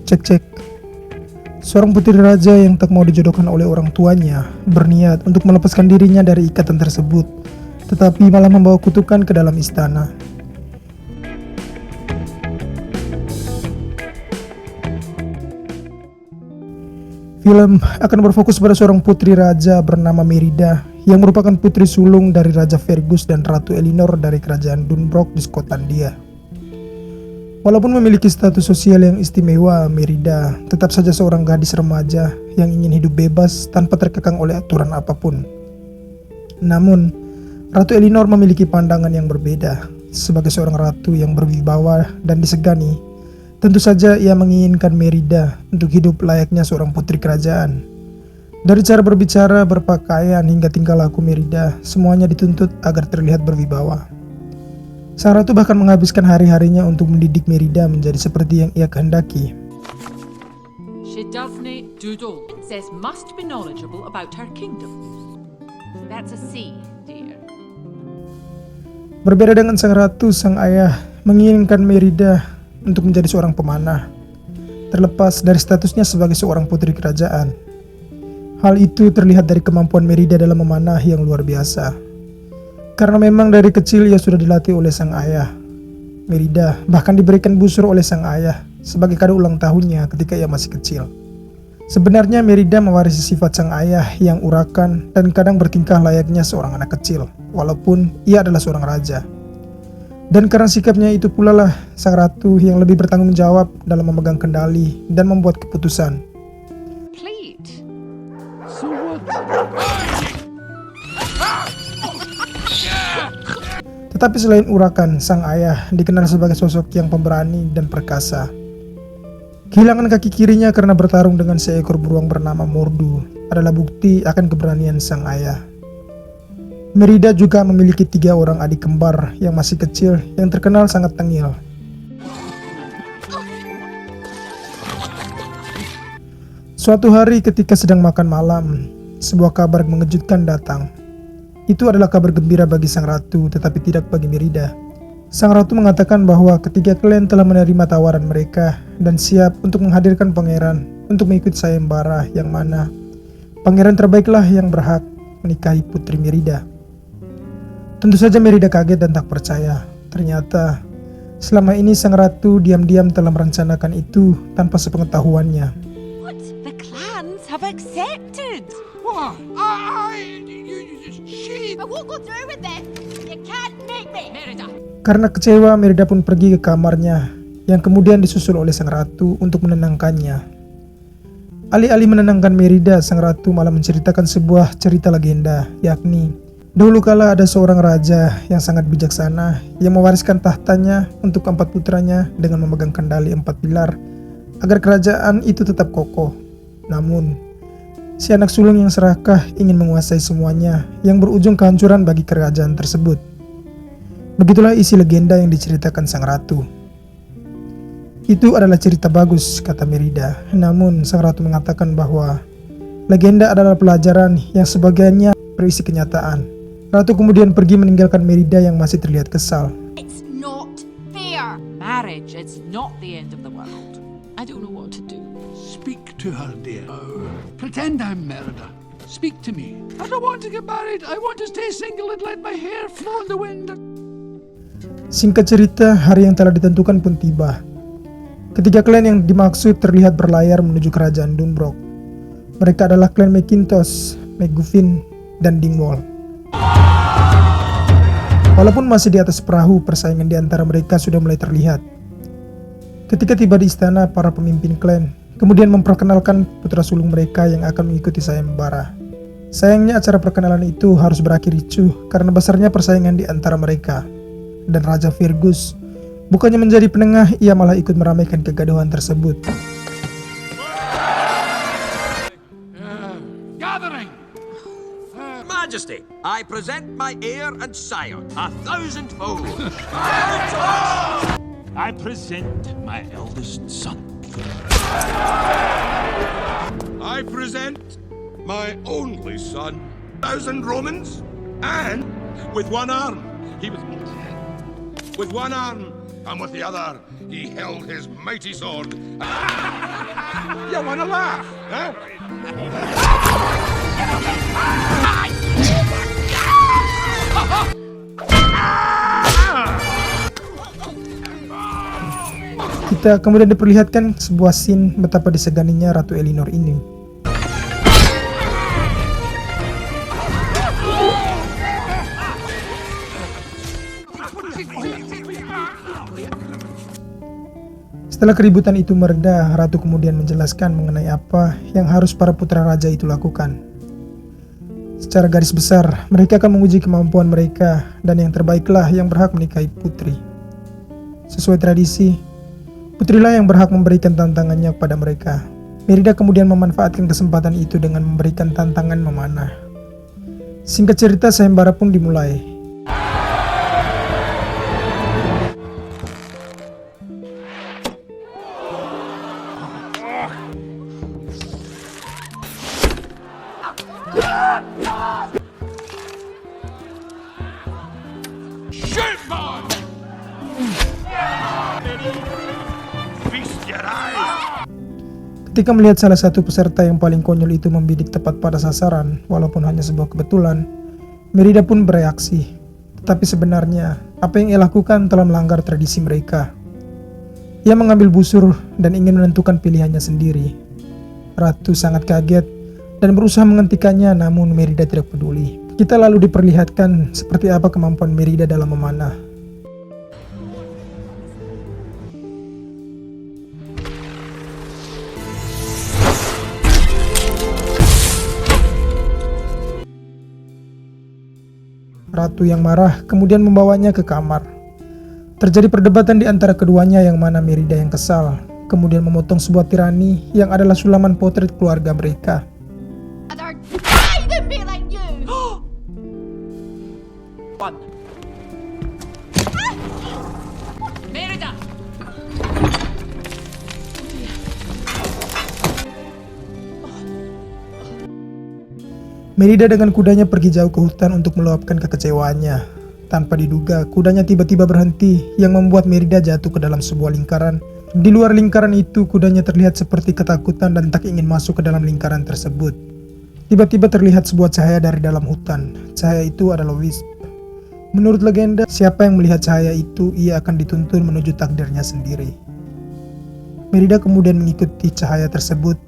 Cek. Seorang putri raja yang tak mau dijodohkan oleh orang tuanya berniat untuk melepaskan dirinya dari ikatan tersebut, tetapi malah membawa kutukan ke dalam istana. Film akan berfokus pada seorang putri raja bernama Merida yang merupakan putri sulung dari Raja Fergus dan Ratu Elinor dari kerajaan Dunbroch di Skotlandia. Walaupun memiliki status sosial yang istimewa, Merida tetap saja seorang gadis remaja yang ingin hidup bebas tanpa terkekang oleh aturan apapun. Namun, Ratu Elinor memiliki pandangan yang berbeda. Sebagai seorang ratu yang berwibawa dan disegani, tentu saja ia menginginkan Merida untuk hidup layaknya seorang putri kerajaan. Dari cara berbicara, berpakaian, hingga tingkah laku Merida, semuanya dituntut agar terlihat berwibawa. Sang ratu bahkan menghabiskan hari-harinya untuk mendidik Merida menjadi seperti yang ia kehendaki. She doesn't doodle. Princess must be knowledgeable about her kingdom. That's a C, dear. Berbeda dengan sang ratu, sang ayah menginginkan Merida untuk menjadi seorang pemanah, terlepas dari statusnya sebagai seorang putri kerajaan. Hal itu terlihat dari kemampuan Merida dalam memanah yang luar biasa. Karena memang dari kecil ia sudah dilatih oleh sang ayah. Merida bahkan diberikan busur oleh sang ayah sebagai kado ulang tahunnya ketika ia masih kecil. Sebenarnya Merida mewarisi sifat sang ayah yang urakan dan kadang bertingkah layaknya seorang anak kecil, walaupun ia adalah seorang raja. Dan karena sikapnya itu pula lah sang ratu yang lebih bertanggung jawab dalam memegang kendali dan membuat keputusan. Plead. So what? Tetapi selain urakan, sang ayah dikenal sebagai sosok yang pemberani dan perkasa. Kehilangan kaki kirinya karena bertarung dengan seekor beruang bernama Mordu adalah bukti akan keberanian sang ayah. Merida juga memiliki 3 orang adik kembar yang masih kecil yang terkenal sangat tengil. Suatu hari ketika sedang makan malam, sebuah kabar mengejutkan datang. Itu adalah kabar gembira bagi sang ratu, tetapi tidak bagi Merida. Sang ratu mengatakan bahwa ketiga klan telah menerima tawaran mereka dan siap untuk menghadirkan pangeran untuk mengikuti sayembara yang mana pangeran terbaiklah yang berhak menikahi putri Merida. Tentu saja Merida kaget dan tak percaya. Ternyata selama ini sang ratu diam-diam telah merencanakan itu tanpa sepengetahuannya. What? The clans have accepted. What? She... I won't go through with this. You can't make me. Merida. Karena kecewa, Merida pun pergi ke kamarnya yang kemudian disusul oleh sang ratu untuk menenangkannya. Alih-alih menenangkan Merida, sang ratu malah menceritakan sebuah cerita legenda, yakni dahulu kala ada seorang raja yang sangat bijaksana yang mewariskan tahtanya untuk 4 putranya dengan memegang kendali 4 pilar agar kerajaan itu tetap kokoh. Namun, si anak sulung yang serakah ingin menguasai semuanya yang berujung kehancuran bagi kerajaan tersebut. Begitulah isi legenda yang diceritakan sang ratu. Itu adalah cerita bagus, kata Merida. Namun sang ratu mengatakan bahwa legenda adalah pelajaran yang sebagiannya berisi kenyataan. Ratu kemudian pergi meninggalkan Merida yang masih terlihat kesal. It's not fair. Marriage is not the end of the world. I don't know what to do. Speak to her, dear. Pretend I'm Merida. Speak to me. I don't want to get married. I want to stay single and let my hair flow in the wind. Singkat cerita, hari yang telah ditentukan pun tiba. Ketiga klan yang dimaksud terlihat berlayar menuju kerajaan Dunbroch. Mereka adalah klan McIntosh, McGuffin, dan Dingwall. Walaupun masih di atas perahu, persaingan di antara mereka sudah mulai terlihat. Ketika tiba di istana, para pemimpin klan kemudian memperkenalkan putra sulung mereka yang akan mengikuti sayembara. Sayangnya acara perkenalan itu harus berakhir ricuh karena besarnya persaingan di antara mereka. Dan Raja Fergus bukannya menjadi penengah, ia malah ikut meramaikan kegaduhan tersebut. Gathering. Majesty, I present my heir and scion, 1,000-fold. I present my eldest son. I present my only son, 1,000 Romans, and with one arm, He was with one arm, and with the other, he held his mighty sword. You want to laugh, huh? Kita kemudian diperlihatkan sebuah scene betapa diseganinya Ratu Elinor ini. Setelah keributan itu mereda, Ratu kemudian menjelaskan mengenai apa yang harus para putra raja itu lakukan. Secara garis besar, mereka akan menguji kemampuan mereka dan yang terbaiklah yang berhak menikahi putri. Sesuai tradisi, putrilah yang berhak memberikan tantangannya kepada mereka. Merida kemudian memanfaatkan kesempatan itu dengan memberikan tantangan memanah. Singkat cerita, sayembara pun dimulai. Shoot, boy! Feast your eyes! Ketika melihat salah satu peserta yang paling konyol itu membidik tepat pada sasaran, walaupun hanya sebuah kebetulan, Merida pun bereaksi. Tetapi sebenarnya, apa yang ia lakukan telah melanggar tradisi mereka. Ia mengambil busur dan ingin menentukan pilihannya sendiri. Ratu sangat kaget dan berusaha menghentikannya, namun Merida tidak peduli. Kita lalu diperlihatkan seperti apa kemampuan Merida dalam memanah. Ratu yang marah kemudian membawanya ke kamar. Terjadi perdebatan di antara keduanya yang mana Merida yang kesal, kemudian memotong sebuah tirani yang adalah sulaman potret keluarga mereka. Mother died and be like you! One. Merida! Merida dengan kudanya pergi jauh ke hutan untuk meluapkan kekecewaannya. Tanpa diduga, kudanya tiba-tiba berhenti yang membuat Merida jatuh ke dalam sebuah lingkaran. Di luar lingkaran itu, kudanya terlihat seperti ketakutan dan tak ingin masuk ke dalam lingkaran tersebut. Tiba-tiba terlihat sebuah cahaya dari dalam hutan. Cahaya itu adalah Wisp. Menurut legenda, siapa yang melihat cahaya itu, ia akan dituntun menuju takdirnya sendiri. Merida kemudian mengikuti cahaya tersebut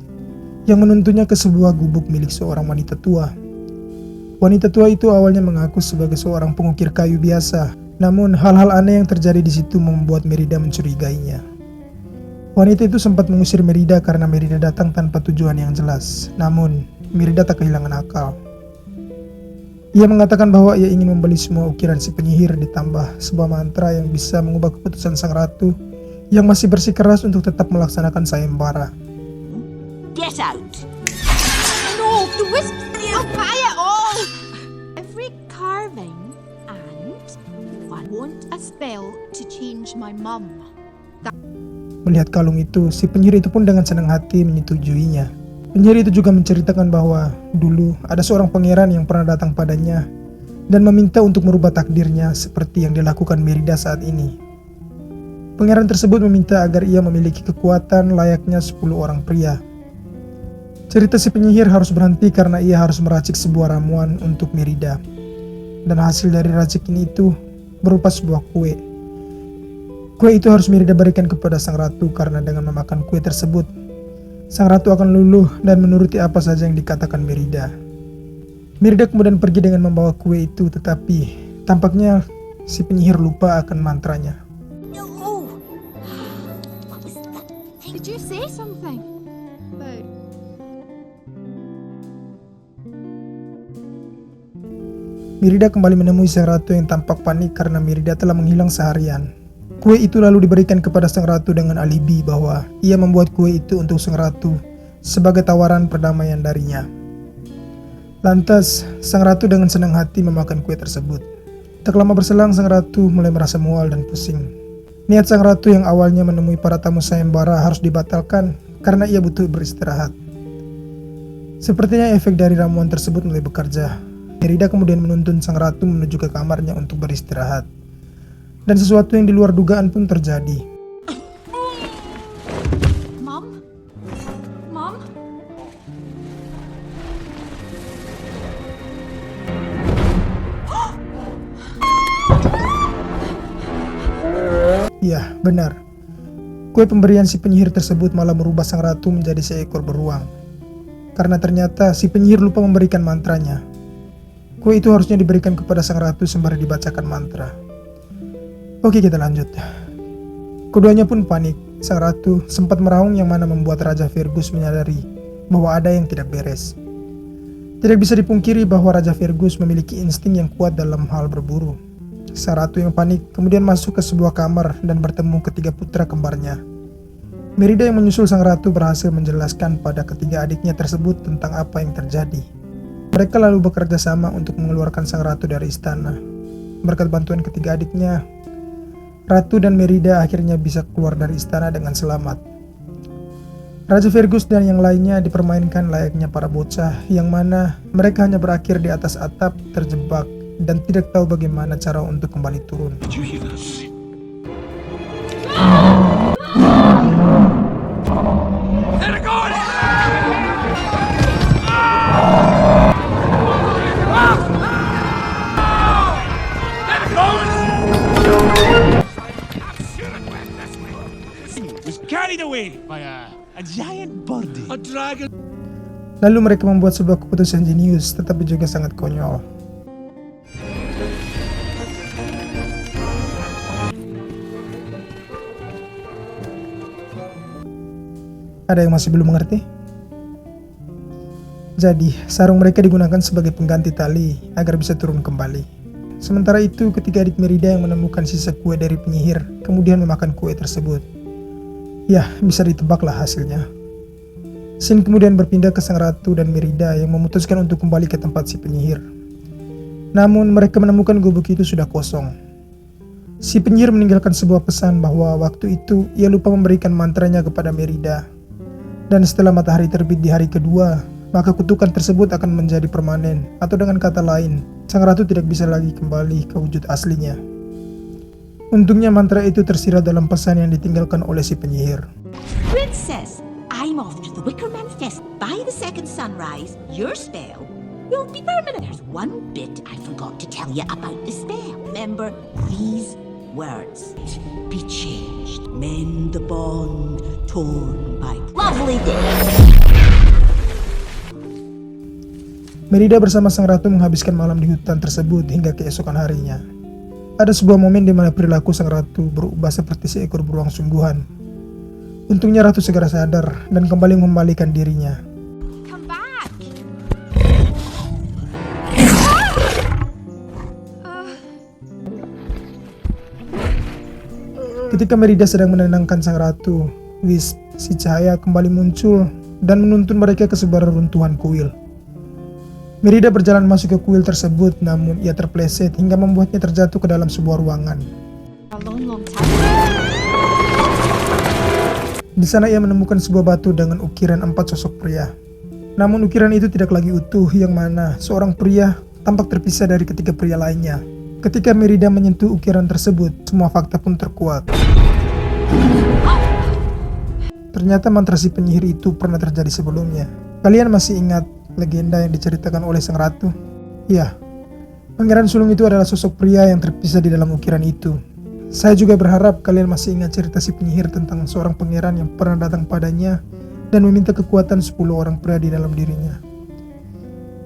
yang menuntunnya ke sebuah gubuk milik seorang wanita tua. Wanita tua itu awalnya mengaku sebagai seorang pengukir kayu biasa, namun hal-hal aneh yang terjadi di situ membuat Merida mencurigainya. Wanita itu sempat mengusir Merida karena Merida datang tanpa tujuan yang jelas, namun Merida tak kehilangan akal. Ia mengatakan bahwa ia ingin membeli semua ukiran si penyihir ditambah sebuah mantra yang bisa mengubah keputusan sang ratu yang masih bersikeras untuk tetap melaksanakan sayembara. Get out! No, the wisp! I'll buy it all! Every carving and I want a spell to change my mum. Melihat kalung itu, si penyihir itu pun dengan senang hati menyetujuinya. Penyihir itu juga menceritakan bahwa dulu ada seorang pangeran yang pernah datang padanya dan meminta untuk merubah takdirnya seperti yang dilakukan Merida saat ini. Pangeran tersebut meminta agar ia memiliki kekuatan layaknya 10 orang pria. Cerita si penyihir harus berhenti karena ia harus meracik sebuah ramuan untuk Merida. Dan hasil dari racikan itu berupa sebuah kue. Kue itu harus Merida berikan kepada sang ratu karena dengan memakan kue tersebut, sang ratu akan luluh dan menuruti apa saja yang dikatakan Merida. Merida kemudian pergi dengan membawa kue itu, tetapi tampaknya si penyihir lupa akan mantranya. No! What was that? Did you say something? About... Merida kembali menemui sang ratu yang tampak panik karena Merida telah menghilang seharian. Kue itu lalu diberikan kepada sang ratu dengan alibi bahwa ia membuat kue itu untuk sang ratu sebagai tawaran perdamaian darinya. Lantas, sang ratu dengan senang hati memakan kue tersebut. Tak lama berselang, sang ratu mulai merasa mual dan pusing. Niat sang ratu yang awalnya menemui para tamu sayembara harus dibatalkan karena ia butuh beristirahat. Sepertinya efek dari ramuan tersebut mulai bekerja. Merida kemudian menuntun sang ratu menuju ke kamarnya untuk beristirahat. Dan sesuatu yang di luar dugaan pun terjadi. Mum? Mum? Ya, benar. Kue pemberian si penyihir tersebut malah merubah sang ratu menjadi seekor beruang. Karena ternyata si penyihir lupa memberikan mantranya. Kue itu harusnya diberikan kepada sang ratu sembari dibacakan mantra. Oke, kita lanjut. Keduanya pun panik. Sang ratu sempat meraung yang mana membuat Raja Fergus menyadari bahwa ada yang tidak beres. Tidak bisa dipungkiri bahwa Raja Fergus memiliki insting yang kuat dalam hal berburu. Sang ratu yang panik kemudian masuk ke sebuah kamar dan bertemu ketiga putra kembarnya. Merida yang menyusul sang ratu berhasil menjelaskan pada ketiga adiknya tersebut tentang apa yang terjadi. Mereka lalu bekerja sama untuk mengeluarkan sang ratu dari istana. Berkat bantuan ketiga adiknya, Ratu dan Merida akhirnya bisa keluar dari istana dengan selamat. Raja Fergus dan yang lainnya dipermainkan layaknya para bocah, yang mana mereka hanya berakhir di atas atap terjebak dan tidak tahu bagaimana cara untuk kembali turun. Did you hear this? There it goes! Was carried away by a giant birdie. A dragon. Lalu mereka membuat sebuah keputusan jenius tetapi juga sangat konyol. Ada yang masih belum mengerti? Jadi, sarung mereka digunakan sebagai pengganti tali agar bisa turun kembali. Sementara itu, ketiga adik Merida yang menemukan sisa kue dari penyihir kemudian memakan kue tersebut. Ya, bisa ditebaklah hasilnya. Scene kemudian berpindah ke sang ratu dan Merida yang memutuskan untuk kembali ke tempat si penyihir. Namun, mereka menemukan gubuk itu sudah kosong. Si penyihir meninggalkan sebuah pesan bahwa waktu itu ia lupa memberikan mantranya kepada Merida. Dan setelah matahari terbit di hari kedua, maka kutukan tersebut akan menjadi permanen, atau dengan kata lain, sang ratu tidak bisa lagi kembali ke wujud aslinya. Untungnya mantra itu tersirat dalam pesan yang ditinggalkan oleh si penyihir. Princess, I'm off to the Wickerman Fest. By the second sunrise, your spell will be permanent. There's one bit I forgot to tell you about the spell. Remember these words. Be changed. Mend the bond torn by... Lovely day! Merida bersama sang ratu menghabiskan malam di hutan tersebut hingga keesokan harinya. Ada sebuah momen di mana perilaku sang ratu berubah seperti seekor beruang sungguhan. Untungnya ratu segera sadar dan kembali mengembalikan dirinya. Come back! Ketika Merida sedang menenangkan sang ratu, Wisp, si cahaya, kembali muncul dan menuntun mereka ke sebuah reruntuhan kuil. Merida berjalan masuk ke kuil tersebut, namun ia terpleset hingga membuatnya terjatuh ke dalam sebuah ruangan. A long time. Di sana ia menemukan sebuah batu dengan ukiran 4 sosok pria. Namun ukiran itu tidak lagi utuh, yang mana seorang pria tampak terpisah dari ketiga pria lainnya. Ketika Merida menyentuh ukiran tersebut, semua fakta pun terkuak. Ternyata mantra si penyihir itu pernah terjadi sebelumnya. Kalian masih ingat legenda yang diceritakan oleh sang ratu? Iya, Pangeran Sulung itu adalah sosok pria yang terpisah di dalam ukiran itu. Saya juga berharap kalian masih ingat cerita si penyihir tentang seorang pangeran yang pernah datang padanya dan meminta kekuatan 10 orang pria di dalam dirinya.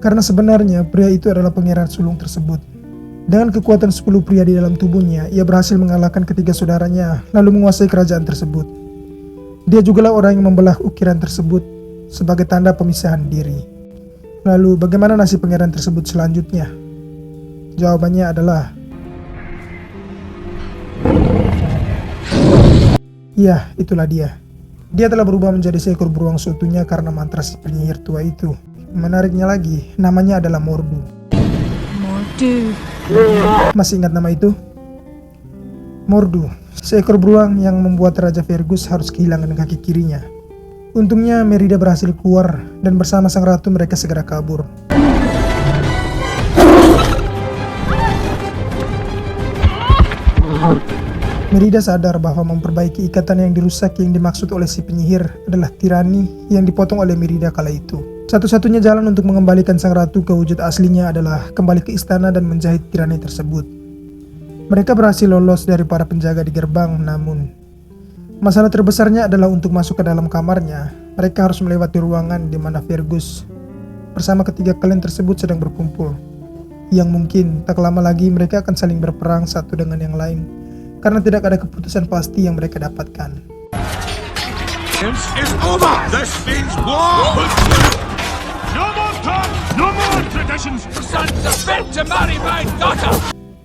Karena sebenarnya pria itu adalah Pangeran Sulung tersebut. Dengan kekuatan 10 pria di dalam tubuhnya, ia berhasil mengalahkan ketiga saudaranya lalu menguasai kerajaan tersebut. Dia jugalah orang yang membelah ukiran tersebut sebagai tanda pemisahan diri. Lalu bagaimana nasib pangeran tersebut selanjutnya? Jawabannya adalah ya, itulah dia. Dia telah berubah menjadi seekor beruang seutuhnya karena mantra si penyihir tua itu. Menariknya lagi, namanya adalah Mordu. Mordu. Masih ingat nama itu? Mordu, seekor beruang yang membuat Raja Fergus harus kehilangan kaki kirinya. Untungnya Merida berhasil keluar dan bersama sang ratu mereka segera kabur. Merida sadar bahwa memperbaiki ikatan yang dirusak yang dimaksud oleh si penyihir adalah tirani yang dipotong oleh Merida kala itu. Satu-satunya jalan untuk mengembalikan sang ratu ke wujud aslinya adalah kembali ke istana dan menjahit tirani tersebut. Mereka berhasil lolos dari para penjaga di gerbang, namun masalah terbesarnya adalah untuk masuk ke dalam kamarnya. Mereka harus melewati ruangan di mana Fergus bersama ketiga klan tersebut sedang berkumpul. Yang mungkin tak lama lagi mereka akan saling berperang satu dengan yang lain karena tidak ada keputusan pasti yang mereka dapatkan. It's over! This means war! No more talk! No more traditions! Sons are fit to marry my daughter!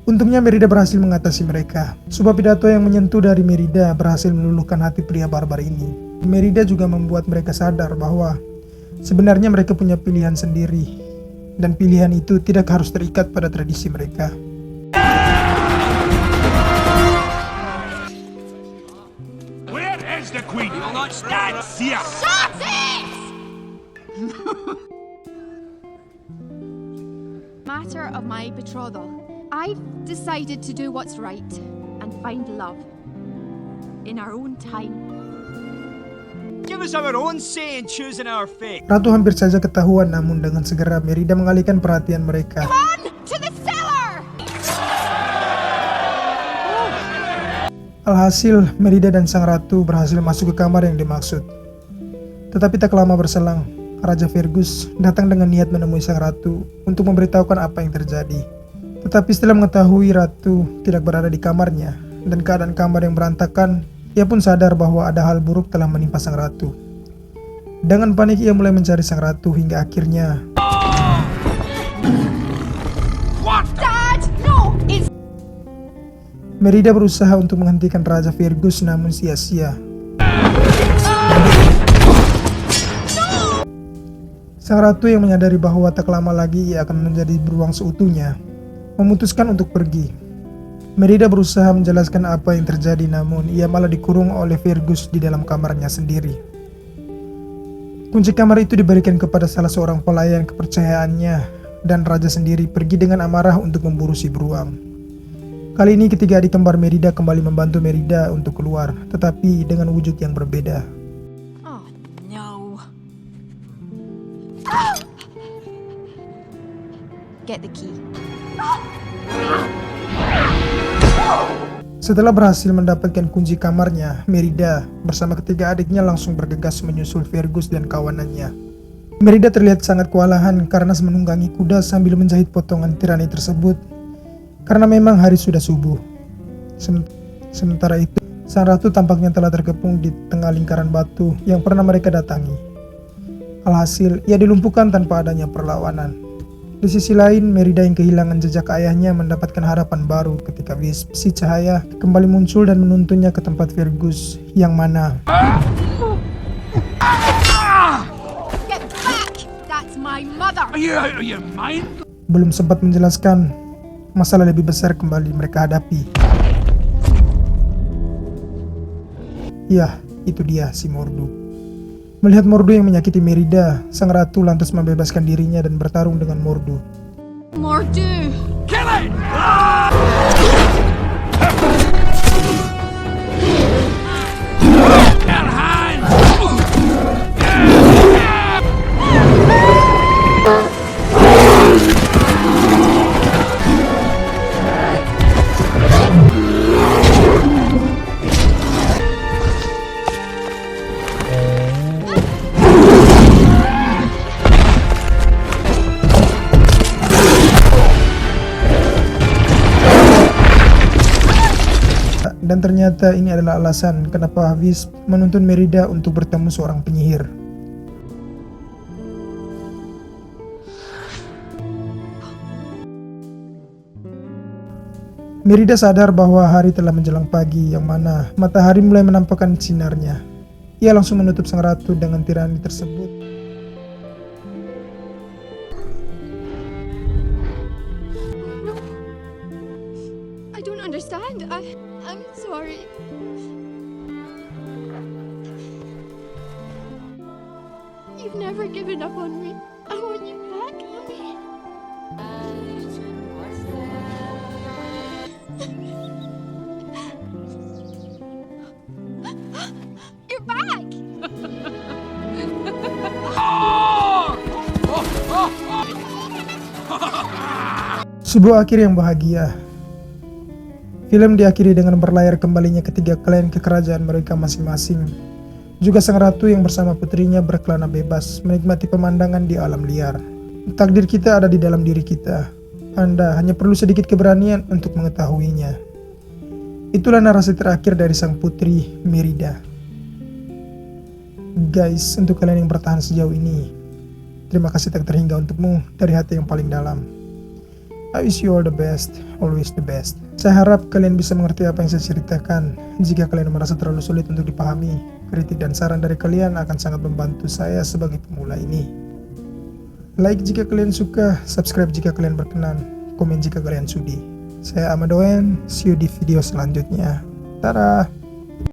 Untungnya Merida berhasil mengatasi mereka. Sebuah pidato yang menyentuh dari Merida berhasil meluluhkan hati pria barbar ini. Merida juga membuat mereka sadar bahwa sebenarnya mereka punya pilihan sendiri, dan pilihan itu tidak harus terikat pada tradisi mereka. Where is the queen? You'll not stand! See ya! Shut it! Matter of my betrothal. I've decided to do what's right and find love in our own time. Give us our own say in choosing our fate. Ratu hampir saja ketahuan, namun dengan segera Merida mengalihkan perhatian mereka. On to the cellar! Alhasil, Merida dan sang ratu berhasil masuk ke kamar yang dimaksud. Tetapi tak lama berselang, Raja Fergus datang dengan niat menemui sang ratu untuk memberitahukan apa yang terjadi. Tetapi setelah mengetahui ratu tidak berada di kamarnya dan keadaan kamar yang berantakan, ia pun sadar bahwa ada hal buruk telah menimpa sang ratu. Dengan panik ia mulai mencari sang ratu hingga akhirnya Dad! No! It's Merida berusaha untuk menghentikan Raja Fergus, namun sia-sia. Sang ratu yang menyadari bahwa tak lama lagi ia akan menjadi beruang seutuhnya, memutuskan untuk pergi. Merida berusaha menjelaskan apa yang terjadi, namun ia malah dikurung oleh Fergus di dalam kamarnya sendiri. Kunci kamar itu diberikan kepada salah seorang pelayan kepercayaannya, dan raja sendiri pergi dengan amarah untuk memburu si beruang. Kali ini ketiga adik kembar Merida kembali membantu Merida untuk keluar, tetapi dengan wujud yang berbeda. Oh no. Get the key. Setelah berhasil mendapatkan kunci kamarnya, Merida bersama ketiga adiknya langsung bergegas menyusul Fergus dan kawanannya. Merida terlihat sangat kewalahan karena menunggangi kuda sambil menjahit potongan tirani tersebut, karena memang hari sudah subuh. Sementara itu, sang ratu tampaknya telah terkepung di tengah lingkaran batu yang pernah mereka datangi. Alhasil, ia dilumpuhkan tanpa adanya perlawanan. Di sisi lain, Merida yang kehilangan jejak ayahnya mendapatkan harapan baru ketika Wisp, si cahaya, kembali muncul dan menuntunnya ke tempat Fergus, yang mana Get back! That's my mother! Are you out of your mind? belum sempat menjelaskan, masalah lebih besar kembali mereka hadapi. Ya, itu dia si Mordu. Melihat Mordu yang menyakiti Merida, sang ratu lantas membebaskan dirinya dan bertarung dengan Mordu. Mordu! Kill it! Your hand! Dan ternyata ini adalah alasan kenapa Wisp menuntun Merida untuk bertemu seorang penyihir. Merida sadar bahwa hari telah menjelang pagi, yang mana matahari mulai menampakkan sinarnya. Ia langsung menutup sang ratu dengan tirani tersebut. I don't understand. I'm sorry. You've never given up on me. I want you back, Mommy. Sebuah akhir yang bahagia. Film diakhiri dengan berlayar kembalinya ketiga klan ke kerajaan mereka masing-masing. Juga sang ratu yang bersama putrinya berkelana bebas menikmati pemandangan di alam liar. Takdir kita ada di dalam diri kita. Anda hanya perlu sedikit keberanian untuk mengetahuinya. Itulah narasi terakhir dari sang putri Merida. Guys, untuk kalian yang bertahan sejauh ini, terima kasih tak terhingga untukmu dari hati yang paling dalam. I wish you all the best, always the best. Saya harap kalian bisa mengerti apa yang saya ceritakan. Jika kalian merasa terlalu sulit untuk dipahami, kritik dan saran dari kalian akan sangat membantu saya sebagai pemula ini. Like jika kalian suka, subscribe jika kalian berkenan, komen jika kalian sudi. Saya Ahmad Owen, see you di video selanjutnya. Dadah!